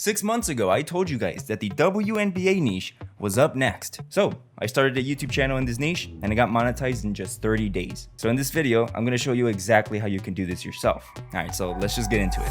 6 months ago, I told you guys that the WNBA niche was up next. So I started a YouTube channel in this niche and it got monetized in just 30 days. So in this video, I'm gonna show you exactly how you can do this yourself. All right, so let's just get into it.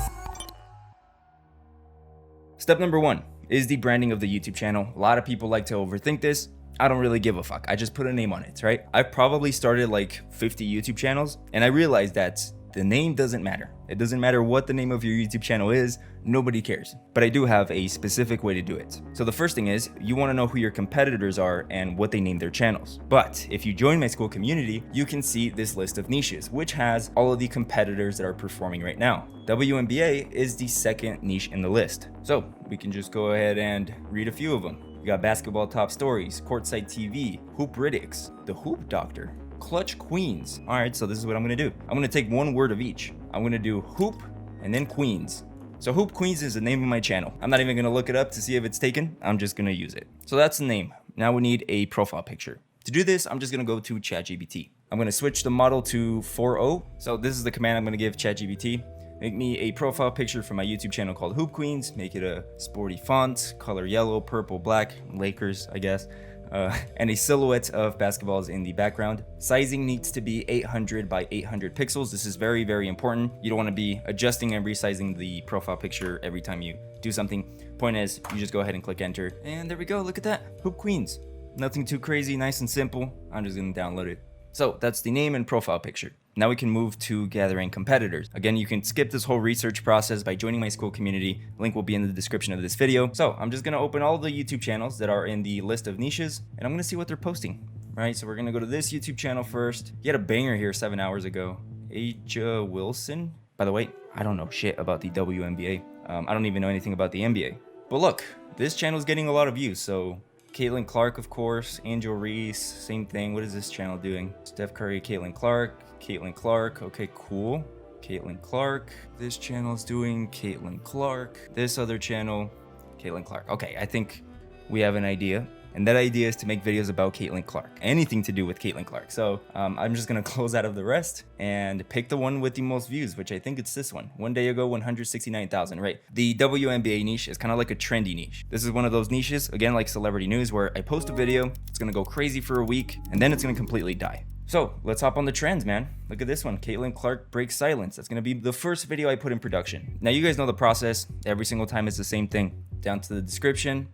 Step number 1 is the branding of the YouTube channel. A lot of people like to overthink this. I don't really give a fuck. I just put a name on it, right? I've probably started like 50 YouTube channels and I realized that the name doesn't matter. It doesn't matter what the name of your YouTube channel is, nobody cares. But I do have a specific way to do it. So the first thing is, you wanna know who your competitors are and what they name their channels. But if you join my school community, you can see this list of niches, which has all of the competitors that are performing right now. WNBA is the second niche in the list. So we can just go ahead and read a few of them. We got basketball top stories, courtside TV, Hoopritics, the Hoop Doctor, Clutch Queens. All right, so this is what I'm gonna do. I'm gonna take one word of each. I'm gonna do hoop and then queens. So Hoop Queens is the name of my channel. I'm not even gonna look it up to see if it's taken. I'm just gonna use it. So that's the name. Now we need a profile picture. To do this, I'm just gonna go to ChatGPT. I'm gonna switch the model to 4.0. So this is the command I'm gonna give ChatGPT. Make me a profile picture for my YouTube channel called Hoop Queens. Make it a sporty font, color yellow, purple, black, Lakers, I guess. And a silhouette of basketballs in the background. Sizing needs to be 800 by 800 pixels. This is very, very important. You don't want to be adjusting and resizing the profile picture every time you do something. Point is, you just go ahead and click enter. And there we go, look at that, Hoop Queens. Nothing too crazy, nice and simple. I'm just gonna download it. So that's the name and profile picture. Now we can move to gathering competitors. Again, you can skip this whole research process by joining my school community. Link will be in the description of this video. So I'm just gonna open all the YouTube channels that are in the list of niches and I'm gonna see what they're posting, right? So we're gonna go to this YouTube channel first. He had a banger here 7 hours ago. Aja Wilson. By the way, I don't know shit about the WNBA. I don't even know anything about the NBA. But look, this channel is getting a lot of views, so Caitlin Clark, of course, Angel Reese, same thing. What is this channel doing? Steph Curry, Caitlin Clark, okay, cool. Caitlin Clark. This channel is doing Caitlin Clark. This other channel, Caitlin Clark. Okay, I think we have an idea. And that idea is to make videos about Caitlin Clark. Anything to do with Caitlin Clark. So I'm just gonna close out of the rest and pick the one with the most views, which I think it's this one. One day ago, 169,000, right? The WNBA niche is kind of like a trendy niche. This is one of those niches, again, like celebrity news, where I post a video, it's gonna go crazy for a week, and then it's gonna completely die. So let's hop on the trends, man. Look at this one, Caitlin Clark breaks silence. That's gonna be the first video I put in production. Now you guys know the process. Every single time it's the same thing. Down to the description,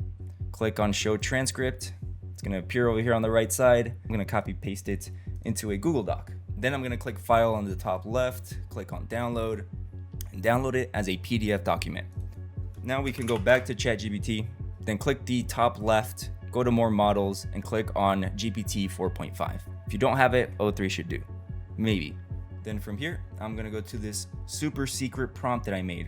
click on show transcript. It's gonna appear over here on the right side. I'm gonna copy paste it into a Google Doc. Then I'm gonna click file on the top left, click on download, and download it as a PDF document. Now we can go back to ChatGPT, then click the top left, go to more models, and click on GPT 4.5. If you don't have it, O3 should do, maybe. Then from here, I'm gonna go to this super secret prompt that I made,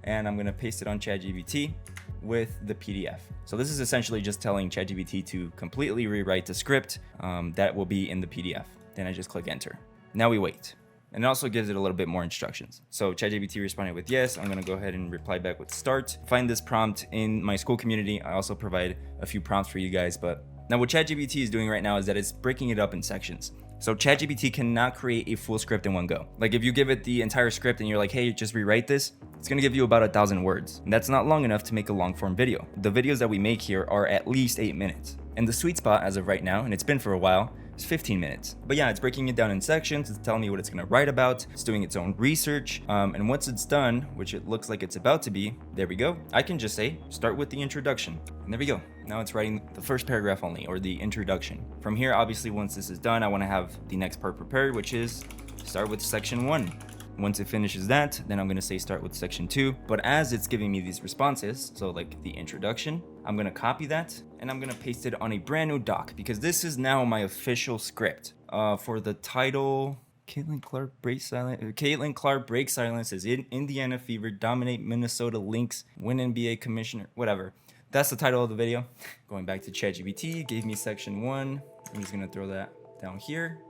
and I'm gonna paste it on ChatGPT with the PDF. So this is essentially just telling ChatGPT to completely rewrite the script that will be in the PDF. Then I just click enter. Now we wait. And it also gives it a little bit more instructions. So ChatGPT responded with yes. I'm gonna go ahead and reply back with start. Find this prompt in my school community. I also provide a few prompts for you guys, but now what ChatGPT is doing right now is that it's breaking it up in sections. So ChatGPT cannot create a full script in one go. Like if you give it the entire script and you're like, hey, just rewrite this, it's gonna give you about 1,000 words. And that's not long enough to make a long form video. The videos that we make here are at least 8 minutes. And the sweet spot as of right now, and it's been for a while, is 15 minutes. But yeah, it's breaking it down in sections. It's telling me what it's gonna write about. It's doing its own research. And once it's done, which it looks like it's about to be, there we go. I can just say, start with the introduction. And there we go. Now it's writing the first paragraph only, or the introduction. From here, obviously, once this is done, I wanna have the next part prepared, which is start with section 1. Once it finishes that, then I'm gonna say start with section 2. But as it's giving me these responses, so like the introduction, I'm gonna copy that and I'm gonna paste it on a brand new doc because this is now my official script. For the title, Caitlin Clark breaks silence. Caitlin Clark breaks silence as Indiana Fever dominate Minnesota Lynx, win NBA commissioner, whatever. That's the title of the video. Going back to ChatGPT, gave me section 1. I'm just gonna throw that down here.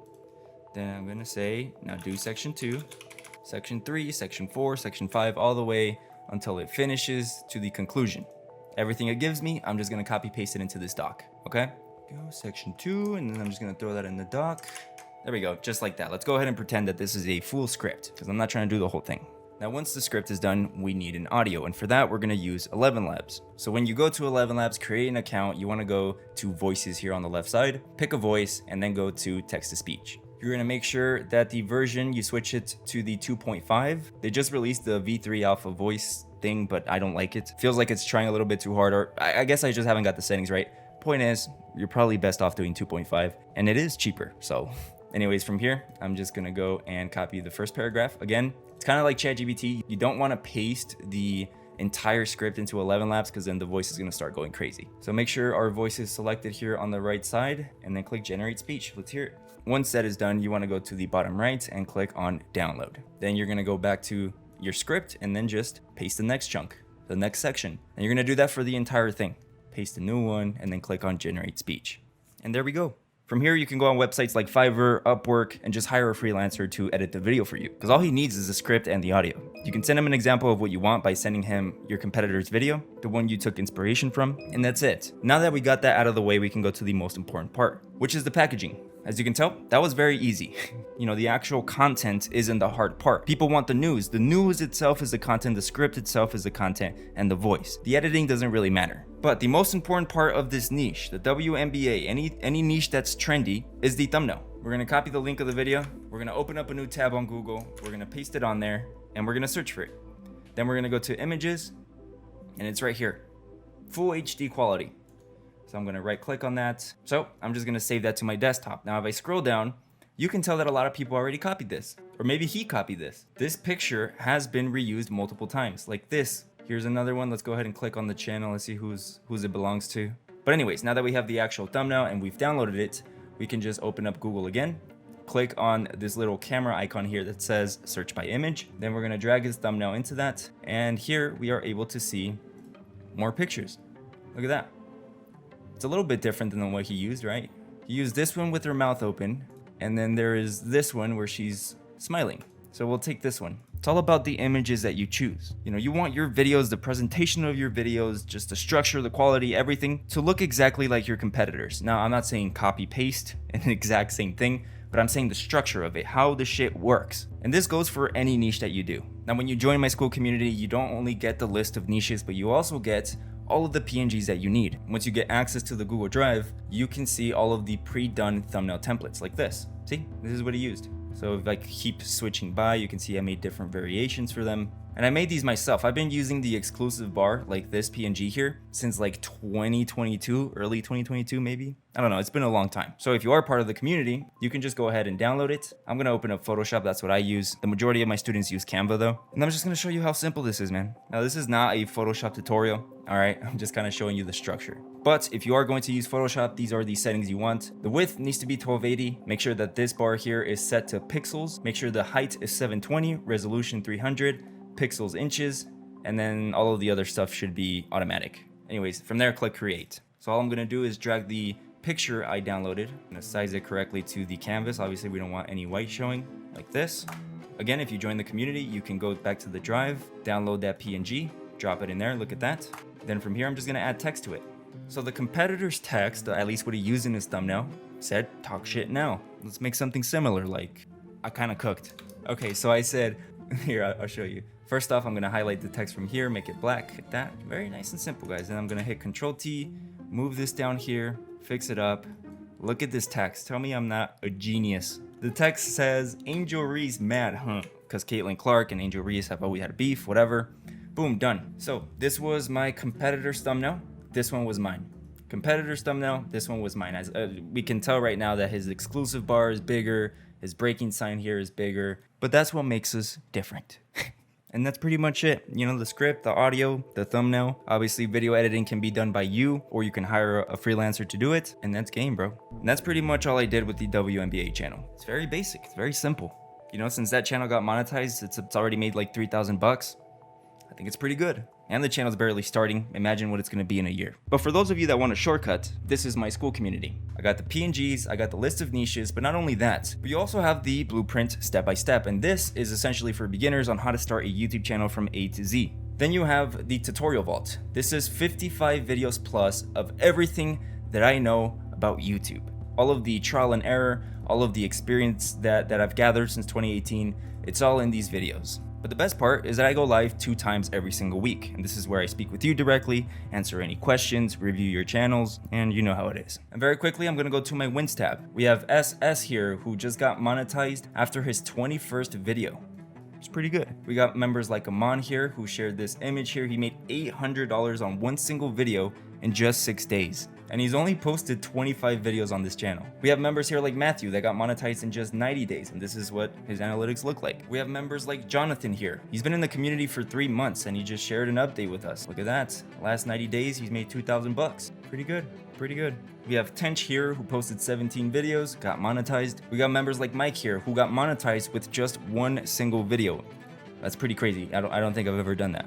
Then I'm gonna say, now do section 2. Section 3, section 4, section 5, all the way until it finishes to the conclusion. Everything it gives me, I'm just gonna copy paste it into this doc, okay? Go section 2, and then I'm just gonna throw that in the doc. There we go, just like that. Let's go ahead and pretend that this is a full script, because I'm not trying to do the whole thing. Now, once the script is done, we need an audio, and for that, we're gonna use 11 Labs. So when you go to 11 Labs, create an account, you wanna go to voices here on the left side, pick a voice, and then go to text to speech. You're gonna make sure that the version, you switch it to the 2.5. They just released the V3 alpha voice thing, but I don't like it. Feels like it's trying a little bit too hard, or I guess I just haven't got the settings right. Point is, you're probably best off doing 2.5, and it is cheaper, so. Anyways, from here, I'm just gonna go and copy the first paragraph. Again, it's kind of like ChatGPT. You don't wanna paste the entire script into 11 Labs because then the voice is gonna start going crazy. So make sure our voice is selected here on the right side and then click generate speech. Let's hear it. Once that is done, you wanna go to the bottom right and click on download. Then you're gonna go back to your script and then just paste the next chunk, the next section. And you're gonna do that for the entire thing. Paste a new one and then click on generate speech. And there we go. From here, you can go on websites like Fiverr, Upwork, and just hire a freelancer to edit the video for you, because all he needs is the script and the audio. You can send him an example of what you want by sending him your competitor's video, the one you took inspiration from, and that's it. Now that we got that out of the way, we can go to the most important part, which is the packaging. As you can tell, that was very easy. You know, the actual content isn't the hard part. People want the news. The news itself is the content, the script itself is the content, and the voice. The editing doesn't really matter. But the most important part of this niche, the WNBA, any niche that's trendy, is the thumbnail. We're gonna copy the link of the video, we're gonna open up a new tab on Google, we're gonna paste it on there, and we're gonna search for it. Then we're gonna go to images, and it's right here. Full HD quality. So I'm gonna right click on that. So I'm just gonna save that to my desktop. Now if I scroll down, you can tell that a lot of people already copied this, or maybe he copied this. This picture has been reused multiple times, like this. Here's another one. Let's go ahead and click on the channel and see whose it belongs to. But anyways, now that we have the actual thumbnail and we've downloaded it, we can just open up Google again, click on this little camera icon here that says search by image. Then we're gonna drag his thumbnail into that. And here we are able to see more pictures. Look at that. It's a little bit different than what he used, right? He used this one with her mouth open, and then there is this one where she's smiling. So we'll take this one. It's all about the images that you choose. You know, you want your videos, the presentation of your videos, just the structure, the quality, everything to look exactly like your competitors. Now, I'm not saying copy paste an exact same thing, but I'm saying the structure of it, how the shit works. And this goes for any niche that you do. Now, when you join my school community, you don't only get the list of niches, but you also get all of the PNGs that you need. Once you get access to the Google Drive, you can see all of the pre-done thumbnail templates like this. See, this is what he used. So if I keep switching by, you can see I made different variations for them. And I made these myself. I've been using the exclusive bar, like this PNG here, since like 2022, early 2022 maybe. I don't know, it's been a long time. So if you are part of the community, you can just go ahead and download it. I'm gonna open up Photoshop, that's what I use. The majority of my students use Canva though. And I'm just gonna show you how simple this is, man. Now this is not a Photoshop tutorial, all right? I'm just kind of showing you the structure. But if you are going to use Photoshop, these are the settings you want. The width needs to be 1280. Make sure that this bar here is set to pixels. Make sure the height is 720, resolution 300, pixels inches, and then all of the other stuff should be automatic. Anyways, from there, click create. So all I'm gonna do is drag the picture I downloaded. I'm gonna size it correctly to the canvas. Obviously, we don't want any white showing, like this. Again, if you join the community, you can go back to the drive, download that PNG, drop it in there, look at that. Then from here, I'm just gonna add text to it. So the competitor's text, at least what he used in his thumbnail, said, talk shit now. Let's make something similar, like, I kinda cooked. Okay, so I said, here, I'll show you. First off, I'm gonna highlight the text from here, make it black, hit that. Very nice and simple, guys. Then I'm gonna hit Control-T, move this down here, fix it up. Look at this text, tell me I'm not a genius. The text says, Angel Reese mad, huh? Because Caitlin Clark and Angel Reese have always had a beef, whatever. Boom, done. So this was my competitor's thumbnail. This one was mine. Competitor's thumbnail, this one was mine. As we can tell right now that his exclusive bar is bigger, his breaking sign here is bigger, but that's what makes us different. And that's pretty much it. You know, the script, the audio, the thumbnail. Obviously, video editing can be done by you, or you can hire a freelancer to do it, and that's game, bro. And that's pretty much all I did with the WNBA channel. It's very basic, it's very simple. You know, since that channel got monetized, it's already made like 3,000 bucks. I think it's pretty good. And the channel's barely starting. Imagine what it's gonna be in a year. But for those of you that want a shortcut, this is my school community. I got the PNGs, I got the list of niches, but not only that, we also have the blueprint step-by-step, and this is essentially for beginners on how to start a YouTube channel from A to Z. Then you have the tutorial vault. This is 55 videos plus of everything that I know about YouTube. All of the trial and error, all of the experience that I've gathered since 2018, it's all in these videos. But the best part is that I go live 2 times every single week, and this is where I speak with you directly, answer any questions, review your channels, and you know how it is. And very quickly, I'm gonna go to my wins tab. We have SS here, who just got monetized after his 21st video. It's pretty good. We got members like Aman here, who shared this image here. He made $800 on one single video in just 6 days. And he's only posted 25 videos on this channel. We have members here like Matthew that got monetized in just 90 days, and this is what his analytics look like. We have members like Jonathan here. He's been in the community for 3 months, and he just shared an update with us. Look at that. Last 90 days, he's made 2,000 bucks. Pretty good. Pretty good. We have Tench here, who posted 17 videos, got monetized. We got members like Mike here, who got monetized with just one single video. That's pretty crazy. I don't think I've ever done that.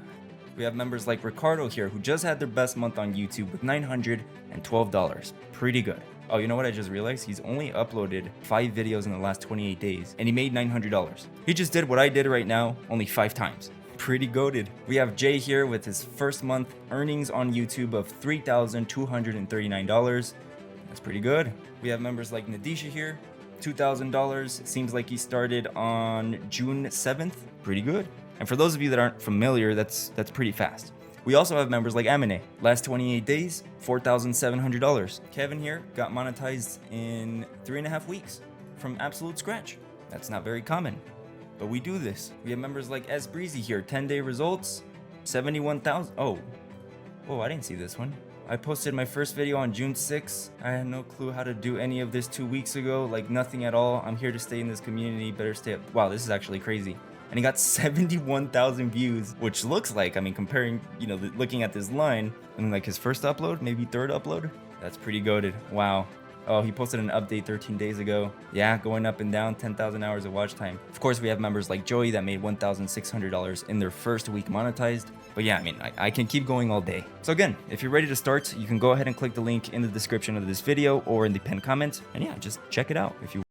We have members like Ricardo here, who just had their best month on YouTube with $912. Pretty good. Oh, you know what I just realized? He's only uploaded 5 videos in the last 28 days, and he made $900. He just did what I did right now, only 5 times. Pretty goated. We have Jay here with his first month earnings on YouTube of $3,239. That's pretty good. We have members like Nadisha here, $2,000. Seems like he started on June 7th. Pretty good. And for those of you that aren't familiar, that's pretty fast. We also have members like Amine. Last 28 days, $4,700. Kevin here got monetized in 3.5 weeks from absolute scratch. That's not very common, but we do this. We have members like S Breezy here, 10-day results, 71,000. Oh, I didn't see this one. I posted my first video on June 6th. I had no clue how to do any of this 2 weeks ago, like nothing at all. I'm here to stay in this community, better stay up. Wow, this is actually crazy. And he got 71,000 views, which looks like, I mean, comparing, looking at this line, and like his first upload, maybe third upload, that's pretty goated. Wow. Oh, he posted an update 13 days ago. Yeah, going up and down, 10,000 hours of watch time. Of course, we have members like Joey that made $1,600 in their first week monetized. But yeah, I mean, I can keep going all day. So again, if you're ready to start, you can go ahead and click the link in the description of this video or in the pinned comment. And yeah, just check it out if you